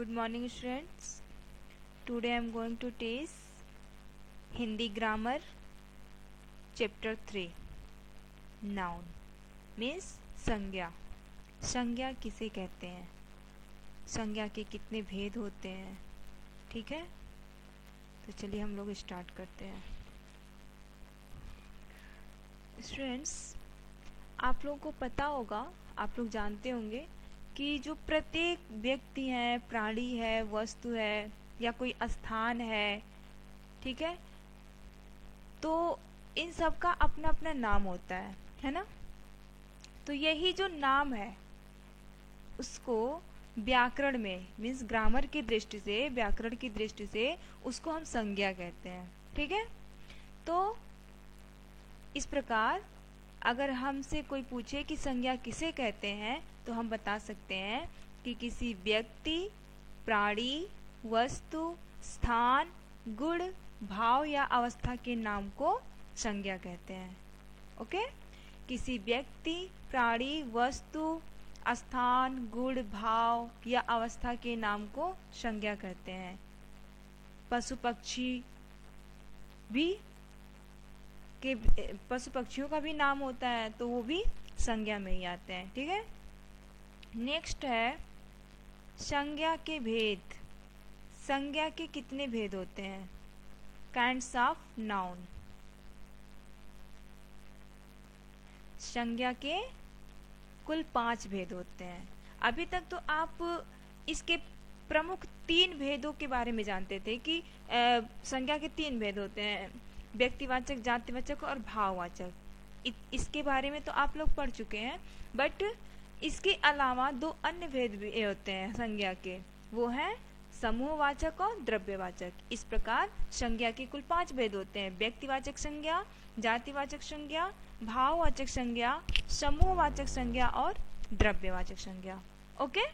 Good morning students. Today I am going to teach Hindi grammar chapter 3 noun means संज्ञा। संज्ञा किसे कहते हैं, संज्ञा के कितने भेद होते हैं, ठीक है। तो चलिए हम लोग स्टार्ट करते हैं। स्टूडेंट्स, आप लोगों को पता होगा, आप लोग जानते होंगे कि जो प्रत्येक व्यक्ति है, प्राणी है, वस्तु है या कोई स्थान है, ठीक है, तो इन सब का अपना अपना नाम होता है ना। तो यही जो नाम है उसको व्याकरण में मीन्स ग्रामर की दृष्टि से, व्याकरण की दृष्टि से उसको हम संज्ञा कहते हैं, ठीक है। तो इस प्रकार अगर हमसे कोई पूछे कि संज्ञा किसे कहते हैं तो हम बता सकते हैं कि किसी व्यक्ति, प्राणी, वस्तु, स्थान, गुण, भाव या अवस्था के नाम को संज्ञा कहते हैं। ओके, किसी व्यक्ति, प्राणी, वस्तु, स्थान, गुण, भाव या अवस्था के नाम को संज्ञा कहते हैं। पशु पक्षी भी के पशु पक्षियों का भी नाम होता है तो वो भी संज्ञा में ही आते हैं, ठीक है। नेक्स्ट है संज्ञा के भेद। संज्ञा के कितने भेद होते हैं? Kinds of noun. संज्ञा के कुल 5 भेद होते हैं। अभी तक तो आप इसके प्रमुख 3 भेदों के बारे में जानते थे कि संज्ञा के 3 भेद होते हैं, व्यक्तिवाचक, जातिवाचक और भाववाचक। इसके बारे में तो आप लोग पढ़ चुके हैं, बट इसके अलावा 2 अन्य भेद भी होते हैं संज्ञा के, वो है समूहवाचक और द्रव्यवाचक। इस प्रकार संज्ञा के कुल 5 भेद होते हैं: व्यक्तिवाचक संज्ञा, जातिवाचक संज्ञा, भाववाचक संज्ञा, समूहवाचक संज्ञा और द्रव्यवाचक संज्ञा। ओके,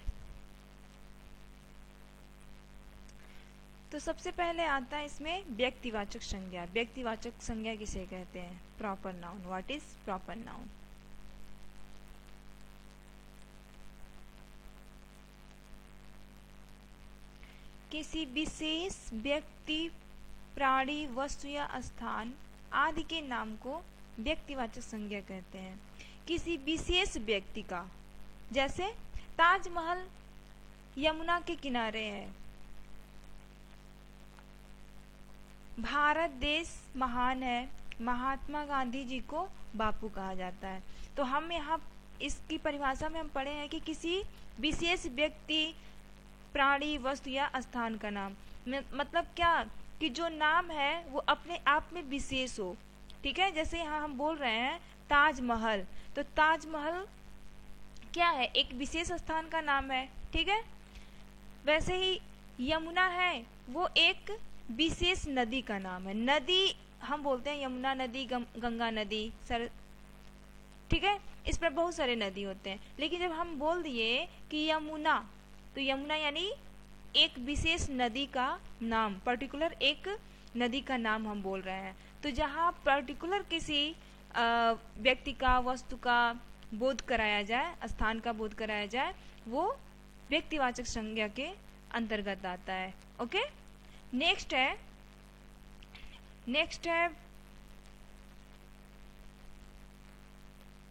तो सबसे पहले आता है इसमें व्यक्तिवाचक संज्ञा। व्यक्तिवाचक संज्ञा किसे कहते हैं? Proper noun. What is proper noun? किसी विशेष व्यक्ति, प्राणी, वस्तु या स्थान आदि के नाम को व्यक्तिवाचक संज्ञा कहते हैं। किसी विशेष व्यक्ति का, जैसे ताजमहल यमुना के किनारे है, भारत देश महान है, महात्मा गांधी जी को बापू कहा जाता है। तो हम यहाँ इसकी परिभाषा में हम पढ़े हैं कि किसी विशेष व्यक्ति, प्राणी, वस्तु या स्थान का नाम। मतलब क्या कि जो नाम है वो अपने आप में विशेष हो, ठीक है। जैसे यहाँ हम बोल रहे हैं ताजमहल, तो ताजमहल क्या है? एक विशेष स्थान का नाम है, ठीक है। वैसे ही यमुना है, वो एक विशेष नदी का नाम है। नदी हम बोलते हैं यमुना नदी, गंगा नदी, ठीक है। इस पर बहुत सारे नदी होते हैं, लेकिन जब हम बोल दिए कि यमुना, तो यमुना यानी एक विशेष नदी का नाम, पर्टिकुलर एक नदी का नाम हम बोल रहे हैं। तो जहाँ पर्टिकुलर किसी व्यक्ति का, वस्तु का बोध कराया जाए, स्थान का बोध कराया जाए, वो व्यक्तिवाचक संज्ञा के अंतर्गत आता है। ओके, नेक्स्ट है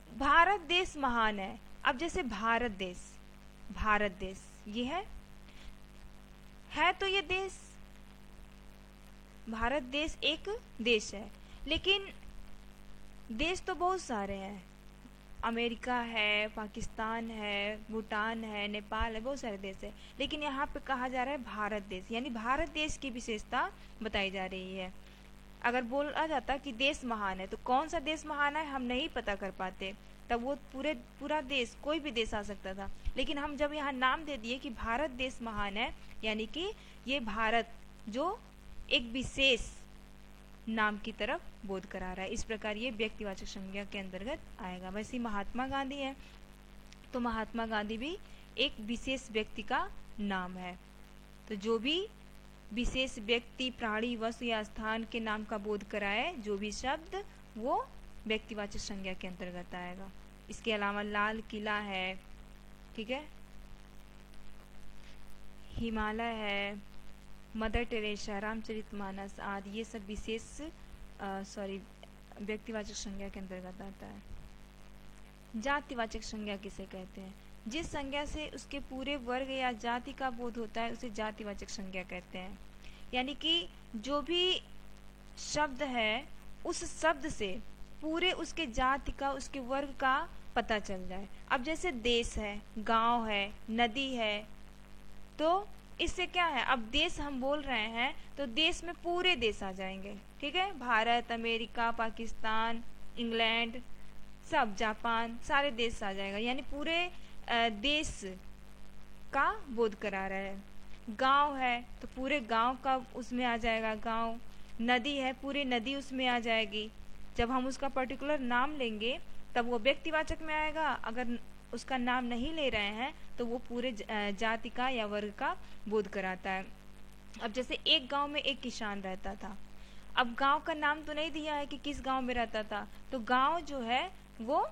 भारत देश महान है। अब जैसे भारत देश ये है तो ये देश, भारत देश एक देश है, लेकिन देश तो बहुत सारे हैं। अमेरिका है, पाकिस्तान है, भूटान है, नेपाल है, बहुत सारे देश है, लेकिन यहाँ पे कहा जा रहा है भारत देश, यानी भारत देश की विशेषता बताई जा रही है। अगर बोला जाता कि देश महान है, तो कौन सा देश महान है हम नहीं पता कर पाते, तब वो पूरा देश, कोई भी देश आ सकता था। लेकिन हम जब यहाँ नाम दे दिए कि भारत देश महान है, यानी कि ये भारत जो एक विशेष नाम की तरफ बोध करा रहा है। इस प्रकार ये व्यक्तिवाचक संज्ञा के अंतर्गत आएगा। वैसे महात्मा गांधी है, तो महात्मा गांधी भी एक विशेष व्यक्ति का नाम है। तो जो भी विशेष व्यक्ति, प्राणी, वस्तु या स्थान के नाम का बोध कराए, जो भी शब्द, वो व्यक्तिवाचक संज्ञा के अंतर्गत आएगा। इसके अलावा लाल किला है, ठीक है, हिमालय है, मदर टेरेसा, रामचरितमानस आदि, ये सब विशेष व्यक्तिवाचक संज्ञा के अंतर्गत आता है। जातिवाचक संज्ञा किसे कहते हैं? जिस संज्ञा से उसके पूरे वर्ग या जाति का बोध होता है उसे जातिवाचक संज्ञा कहते हैं। यानी कि जो भी शब्द है उस शब्द से पूरे उसके जाति का, उसके वर्ग का पता चल जाए। अब जैसे देश है, गांव है, नदी है, तो इससे क्या है, अब देश हम बोल रहे हैं तो देश में पूरे देश आ जाएंगे, ठीक है, भारत, अमेरिका, पाकिस्तान, इंग्लैंड, सब, जापान, सारे देश आ जाएगा, यानी पूरे देश का बोध करा रहा है। गांव है तो पूरे गांव का उसमें आ जाएगा गांव, नदी है पूरी नदी उसमें आ जाएगी। जब हम उसका पर्टिकुलर नाम लेंगे तब वो व्यक्तिवाचक में आएगा, अगर उसका नाम नहीं ले रहे हैं तो वो पूरे जाति का या वर्ग का बोध कराता है। अब जैसे एक गांव में एक किसान रहता था, अब गांव का नाम तो नहीं दिया है कि किस गांव में रहता था, तो गांव जो है वो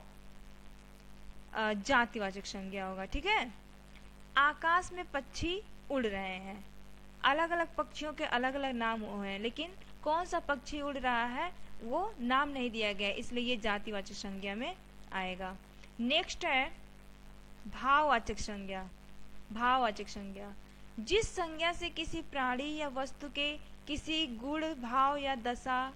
जातिवाचक संज्ञा होगा, ठीक है। आकाश में पक्षी उड़ रहे हैं, अलग अलग पक्षियों के अलग अलग नाम हुए हैं, लेकिन कौन सा पक्षी उड़ रहा है वो नाम नहीं दिया गया, इसलिए ये जातिवाचक संज्ञा में आएगा। नेक्स्ट है भाववाचक संज्ञा। भाववाचक संज्ञा जिस संज्ञा से किसी प्राणी या वस्तु के किसी गुण, भाव या दशा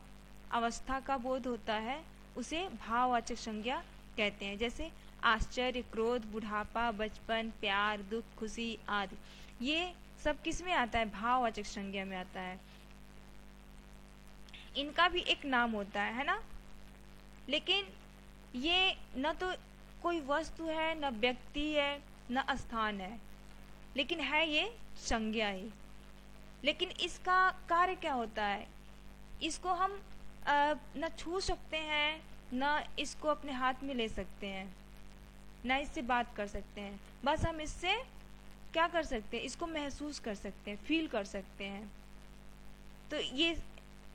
अवस्था का बोध होता है उसे भाववाचक संज्ञा कहते हैं। जैसे आश्चर्य, क्रोध, बुढ़ापा, बचपन, प्यार, दुख, खुशी आदि, ये सब किस में आता है? भाववाचक संज्ञा में आता है। इनका भी एक नाम होता है ना, लेकिन ये न तो कोई वस्तु है, न व्यक्ति है, न स्थान है, लेकिन है ये संज्ञा ही। लेकिन इसका कार्य क्या होता है? इसको हम न छू सकते हैं, न इसको अपने हाथ में ले सकते हैं, न इससे बात कर सकते हैं, बस हम इससे क्या कर सकते हैं? इसको महसूस कर सकते हैं, फील कर सकते हैं। तो ये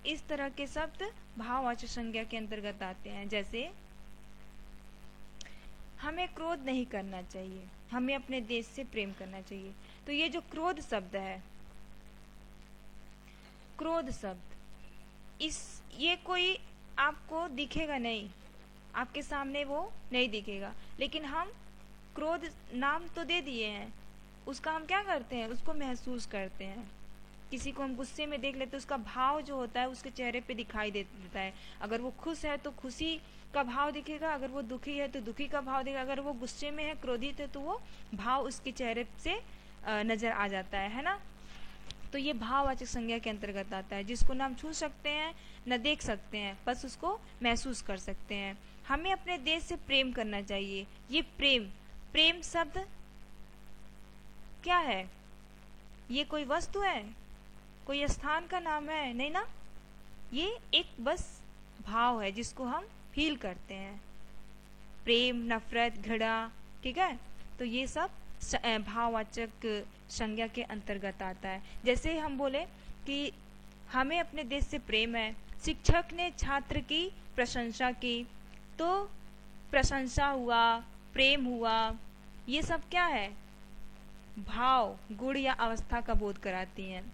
इस तरह के शब्द भाववाचक संज्ञा के अंतर्गत आते हैं। जैसे हमें क्रोध नहीं करना चाहिए, हमें अपने देश से प्रेम करना चाहिए, तो ये जो क्रोध शब्द है, क्रोध शब्द, ये कोई आपको दिखेगा नहीं, आपके सामने वो नहीं दिखेगा, लेकिन हम क्रोध नाम तो दे दिए हैं, उसका हम क्या करते हैं? उसको महसूस करते हैं। किसी को हम गुस्से में देख लेते हैं, उसका भाव जो होता है उसके चेहरे पे दिखाई देता है। अगर वो खुश है तो खुशी का भाव दिखेगा, अगर वो दुखी है तो दुखी का भाव दिखेगा, अगर वो गुस्से में है, क्रोधित है, तो वो भाव उसके चेहरे से नजर आ जाता है ना। तो ये भाववाचक संज्ञा के अंतर्गत आता है, जिसको ना हम छू सकते हैं न देख सकते हैं, बस उसको महसूस कर सकते हैं। हमें अपने देश से प्रेम करना चाहिए। ये प्रेम शब्द क्या है? ये कोई वस्तु है, कोई स्थान का नाम है? नहीं ना, ये एक बस भाव है जिसको हम फील करते हैं। प्रेम, नफरत, घृणा, ठीक है, तो ये सब भाववाचक संज्ञा के अंतर्गत आता है। जैसे हम बोले कि हमें अपने देश से प्रेम है, शिक्षक ने छात्र की प्रशंसा की, तो प्रशंसा हुआ, प्रेम हुआ, ये सब क्या है? भाव, गुण या अवस्था का बोध कराती हैं।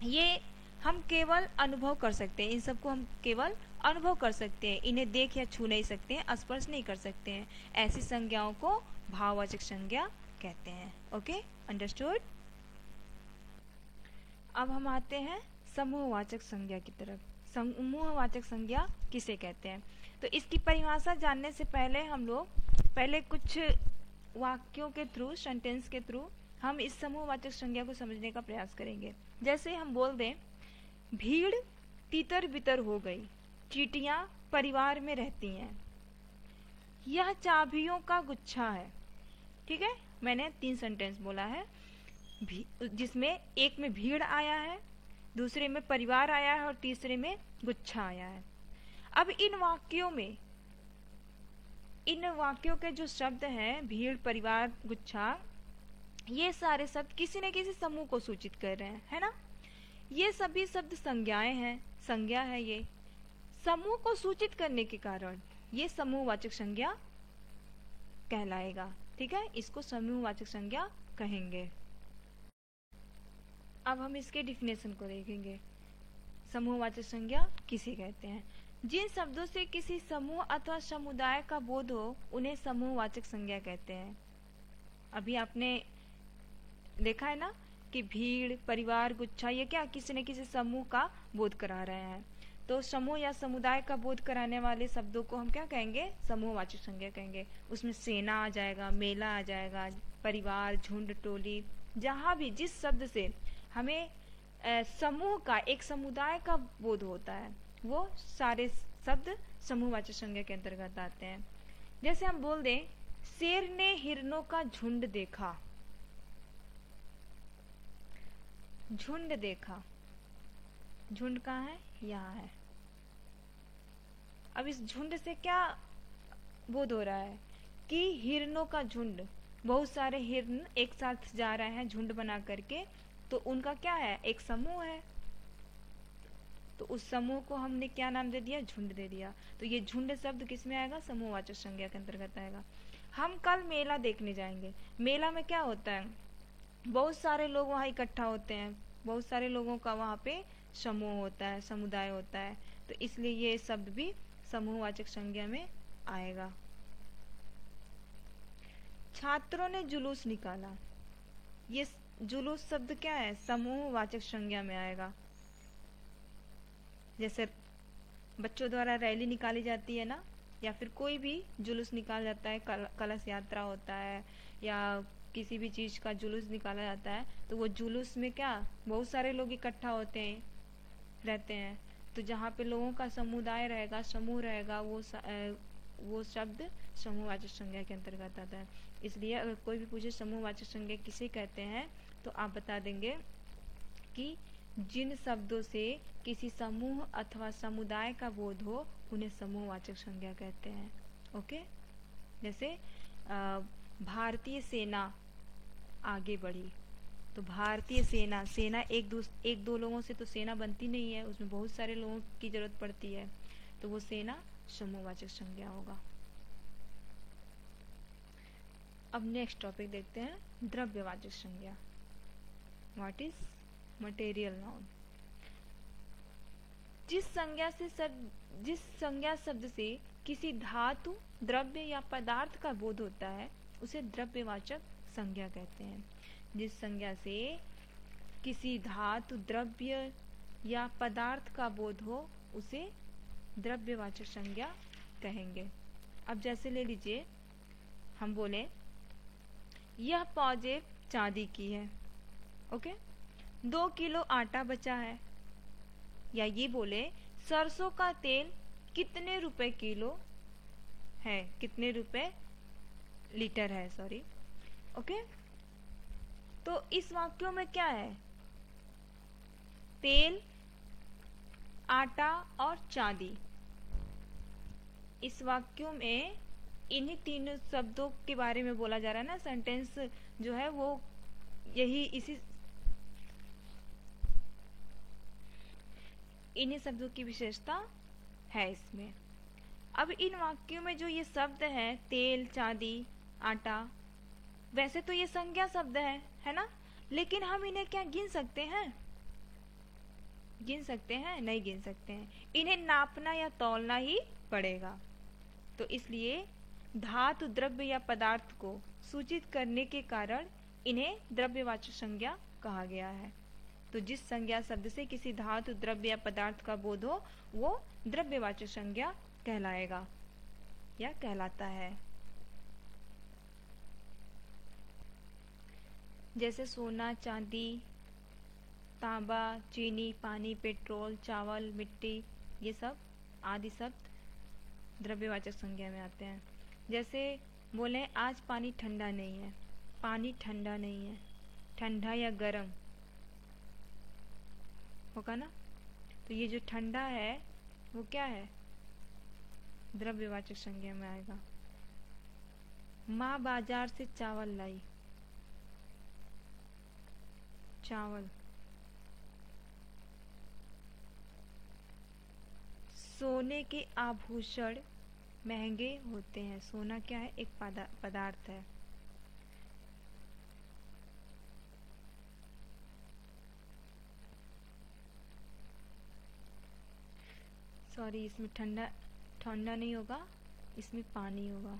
ये हम केवल अनुभव कर सकते हैं, इन सबको हम केवल अनुभव कर सकते हैं, इन्हें देख या छू नहीं सकते हैं, स्पर्श नहीं कर सकते हैं। ऐसी संज्ञाओं को भाववाचक संज्ञा कहते हैं। Okay, understood. अब हम आते हैं समूहवाचक संज्ञा की तरफ। समूहवाचक संज्ञा किसे कहते हैं? तो इसकी परिभाषा जानने से पहले हम लोग पहले कुछ वाक्यों के थ्रू, सेंटेंस के थ्रू हम इस समूहवाचक संज्ञा को समझने का प्रयास करेंगे। जैसे हम बोल दें, भीड़ तितर बितर हो गई, चींटियां परिवार में रहती हैं, यह चाबियों का गुच्छा है। ठीक है, मैंने 3 सेंटेंस बोला है, जिसमें एक में भीड़ आया है, दूसरे में परिवार आया है और तीसरे में गुच्छा आया है। अब इन वाक्यों के जो शब्द हैं, भीड़, परिवार, गुच्छा, ये सारे शब्द किसी न किसी समूह को सूचित कर रहे हैं, है ना। ये सभी शब्द संज्ञाएं हैं, संज्ञा है, ये समूह को सूचित करने के कारण ये समूहवाचक संज्ञा कहलाएगा। ठीक है, इसको समूहवाचक संज्ञा कहेंगे। अब हम इसके डिफिनेशन को देखेंगे। समूहवाचक संज्ञा किसे कहते हैं? जिन शब्दों से किसी समूह अथवा समुदाय का बोध हो उन्हें समूहवाचक संज्ञा कहते हैं। अभी आपने देखा है ना कि भीड़, परिवार, गुच्छा, ये क्या किसी न किसी समूह का बोध करा रहे हैं। तो समूह या समुदाय का बोध कराने वाले शब्दों को हम क्या कहेंगे? समूहवाचक संज्ञा कहेंगे। उसमें सेना आ जाएगा, मेला आ जाएगा, परिवार, झुंड, टोली, जहाँ भी जिस शब्द से हमें समूह का, एक समुदाय का बोध होता है, वो सारे शब्द समूहवाचक संज्ञा के अंतर्गत आते हैं। जैसे हम बोल दें, शेर ने हिरणों का झुंड देखा। झुंड देखा, झुंड कहाँ है? यहाँ है। अब इस झुंड से क्या बोध हो रहा है कि हिरणों का झुंड, बहुत सारे हिरण एक साथ जा रहे हैं झुंड बना करके, तो उनका क्या है? एक समूह है। तो उस समूह को हमने क्या नाम दे दिया? झुंड दे दिया। तो ये झुंड शब्द किस में आएगा? समूहवाचक संज्ञा के अंतर्गत आएगा। हम कल मेला देखने जाएंगे। मेला में क्या होता है? बहुत सारे लोग वहाँ इकट्ठा होते हैं, बहुत सारे लोगों का वहाँ पे समूह होता है, समुदाय होता है। तो इसलिए ये शब्द भी समूहवाचक संज्ञा में आएगा। छात्रों ने जुलूस निकाला, ये जुलूस शब्द क्या है? समूहवाचक संज्ञा में आएगा। जैसे बच्चों द्वारा रैली निकाली जाती है ना, या फिर कोई भी जुलूस निकाला जाता है, कलश यात्रा होता है, या किसी भी चीज का जुलूस निकाला जाता है, तो वो जुलूस में क्या, बहुत सारे लोग इकट्ठा होते हैं, रहते हैं। तो जहाँ पे लोगों का समुदाय रहेगा, समूह रहेगा, वो शब्द समूहवाचक संज्ञा के अंतर्गत आता है। इसलिए अगर कोई भी पूछे समूहवाचक संज्ञा किसे कहते हैं, तो आप बता देंगे कि जिन शब्दों से किसी समूह अथवा समुदाय का बोध हो उन्हें समूहवाचक संज्ञा कहते हैं। ओके। जैसे भारतीय सेना आगे बढ़ी, तो भारतीय सेना, सेना एक दो लोगों से तो सेना बनती नहीं है, उसमें बहुत सारे लोगों की जरूरत पड़ती है, तो वो सेना समूहवाचक संज्ञा होगा। अब नेक्स्ट टॉपिक देखते हैं, द्रव्यवाचक संज्ञा। What is material noun? जिस संज्ञा शब्द से किसी धातु, द्रव्य या पदार्थ का बोध होता है उसे द्रव्यवाचक संज्ञा कहते हैं। जिस संज्ञा से किसी धातु, द्रव्य या पदार्थ का बोध हो उसे द्रव्यवाचक संज्ञा कहेंगे। अब जैसे ले लीजिए, हम बोले यह पाजेब चांदी की है। ओके। 2 किलो आटा बचा है। या ये बोले सरसों का तेल कितने रुपए किलो है, कितने रुपए लीटर है, सॉरी। ओके। तो इस वाक्यों में क्या है? तेल, आटा और चांदी। इस वाक्यों में इन्हीं तीनों शब्दों के बारे में बोला जा रहा है ना। सेंटेंस जो है वो इन्हीं शब्दों की विशेषता है इसमें। अब इन वाक्यों में जो ये शब्द है, तेल, चांदी, आटा, वैसे तो ये संज्ञा शब्द है ना, लेकिन हम इन्हें क्या गिन सकते हैं? गिन सकते हैं? नहीं गिन सकते हैं। इन्हें नापना या तौलना ही पड़ेगा। तो इसलिए धातु, द्रव्य या पदार्थ को सूचित करने के कारण इन्हें द्रव्यवाचक संज्ञा कहा गया है। तो जिस संज्ञा शब्द से किसी धातु, द्रव्य या पदार्थ का बोध हो वो द्रव्यवाचक संज्ञा कहलाएगा या कहलाता है। जैसे सोना, चांदी, तांबा, चीनी, पानी, पेट्रोल, चावल, मिट्टी, ये सब आदि शब्द द्रव्यवाचक संज्ञा में आते हैं। जैसे बोले आज पानी ठंडा नहीं है, पानी ठंडा नहीं है, ठंडा या गर्म होगा ना। तो ये जो ठंडा है वो क्या है? द्रव्यवाचक संज्ञा में आएगा। माँ बाजार से चावल लाई, चावल। सोने के आभूषण महंगे होते हैं। सोना क्या है? एक पदार्थ है। सॉरी, इसमें ठंडा ठंडा नहीं होगा, इसमें पानी होगा।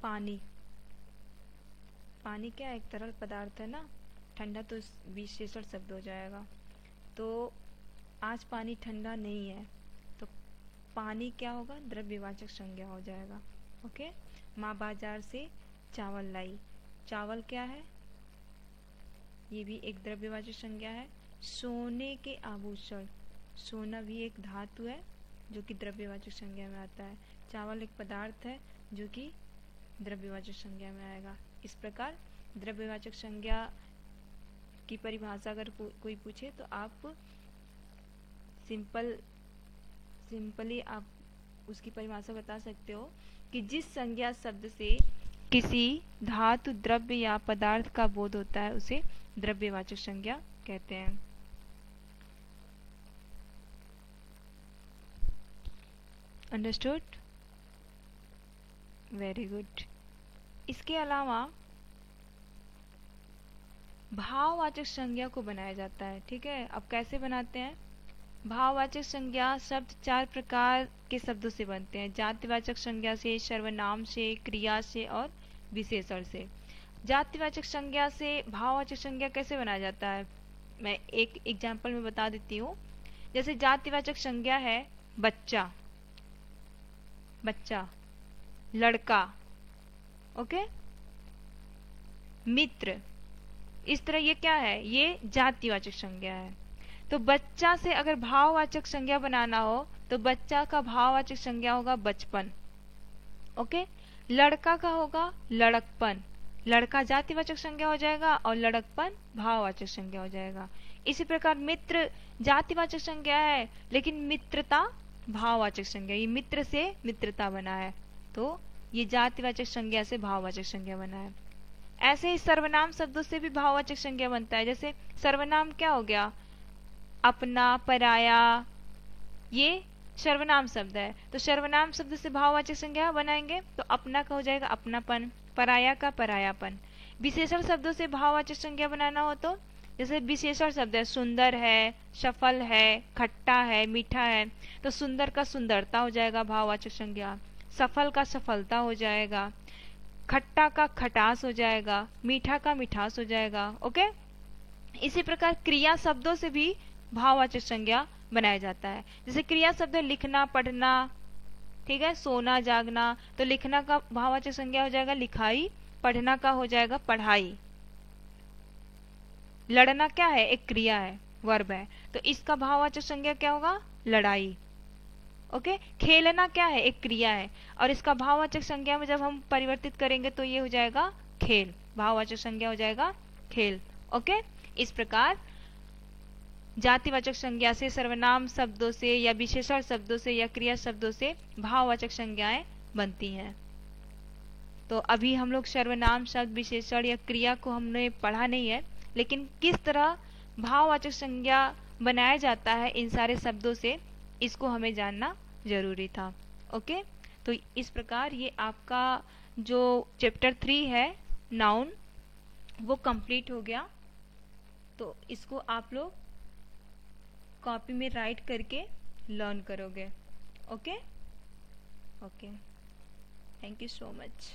पानी, पानी क्या है, एक तरल पदार्थ है ना। ठंडा तो विशेषण शब्द हो जाएगा। तो आज पानी ठंडा नहीं है, तो पानी क्या होगा, द्रव्यवाचक संज्ञा हो जाएगा। ओके। माँ बाजार से चावल लाई, चावल क्या है, ये भी एक द्रव्यवाचक संज्ञा है। सोने के आभूषण, सोना भी एक धातु है जो कि द्रव्यवाचक संज्ञा में आता है। चावल एक पदार्थ है जो कि द्रव्यवाचक संज्ञा में आएगा। इस प्रकार द्रव्यवाचक संज्ञा की परिभाषा अगर कोई पूछे तो आप सिंपली आप उसकी परिभाषा बता सकते हो कि जिस संज्ञा शब्द से किसी धातु, द्रव्य या पदार्थ का बोध होता है उसे द्रव्यवाचक संज्ञा कहते हैं। अंडरस्टूड? Very good. इसके अलावा भाववाचक संज्ञा को बनाया जाता है। ठीक है, अब कैसे बनाते हैं? भाववाचक संज्ञा शब्द 4 प्रकार के शब्दों से बनते हैं। जातिवाचक संज्ञा से, सर्वनाम से, क्रिया से और विशेषण से। जातिवाचक संज्ञा से भाववाचक संज्ञा कैसे बनाया जाता है, मैं एक एग्जाम्पल में बता देती हूँ। जैसे जातिवाचक संज्ञा है बच्चा, बच्चा, लड़का, ओके, मित्र, इस तरह ये क्या है, ये जातिवाचक संज्ञा है। तो बच्चा से अगर भाववाचक संज्ञा बनाना हो तो बच्चा का भाववाचक संज्ञा होगा बचपन। ओके। लड़का का होगा लड़कपन, लड़का जातिवाचक संज्ञा हो जाएगा और लड़कपन भाववाचक संज्ञा हो जाएगा। इसी प्रकार मित्र जातिवाचक संज्ञा है लेकिन मित्रता भाववाचक संज्ञा, ये मित्र से मित्रता बना है तो ये जातिवाचक संज्ञा से भाववाचक संज्ञा बना है। ऐसे ही सर्वनाम शब्दों से भी भाववाचक संज्ञा बनता है। जैसे सर्वनाम क्या हो गया, अपना, पराया, ये सर्वनाम शब्द है। तो सर्वनाम शब्द से भाववाचक संज्ञा बनाएंगे तो अपना का हो जाएगा अपनापन, पराया का परायापन। विशेषण शब्दों से भाववाचक संज्ञा बनाना हो तो जैसे विशेषण शब्द है सुंदर है, सफल है, खट्टा है, मीठा है, तो सुंदर का सुंदरता हो जाएगा भाववाचक संज्ञा, सफल का सफलता हो जाएगा, खट्टा का खटास हो जाएगा, मीठा का मिठास हो जाएगा। ओके। इसी प्रकार क्रिया शब्दों से भी भाववाचक संज्ञा बनाया जाता है। जैसे क्रिया शब्द है लिखना, पढ़ना, ठीक है, सोना, जागना, तो लिखना का भाववाचक संज्ञा हो जाएगा लिखाई, पढ़ना का हो जाएगा पढ़ाई। लड़ना क्या है, एक क्रिया है, वर्ब है, तो इसका भाववाचक संज्ञा क्या होगा, लड़ाई। ओके। खेलना क्या है, एक क्रिया है और इसका भाववाचक संज्ञा में जब हम परिवर्तित करेंगे तो ये हो जाएगा खेल, भाववाचक संज्ञा हो जाएगा खेल। ओके। इस प्रकार जातिवाचक संज्ञा से, सर्वनाम शब्दों से या विशेषण शब्दों से या क्रिया शब्दों से भाववाचक संज्ञाएं बनती हैं। तो अभी हम लोग सर्वनाम शब्द, विशेषण या क्रिया को हमने पढ़ा नहीं है, लेकिन किस तरह भाववाचक संज्ञा बनाया जाता है इन सारे शब्दों से, इसको हमें जानना जरूरी था। ओके। तो इस प्रकार ये आपका जो चैप्टर 3 है नाउन वो कंप्लीट हो गया। तो इसको आप लोग कॉपी में राइट करके लर्न करोगे। Okay okay, thank you so much.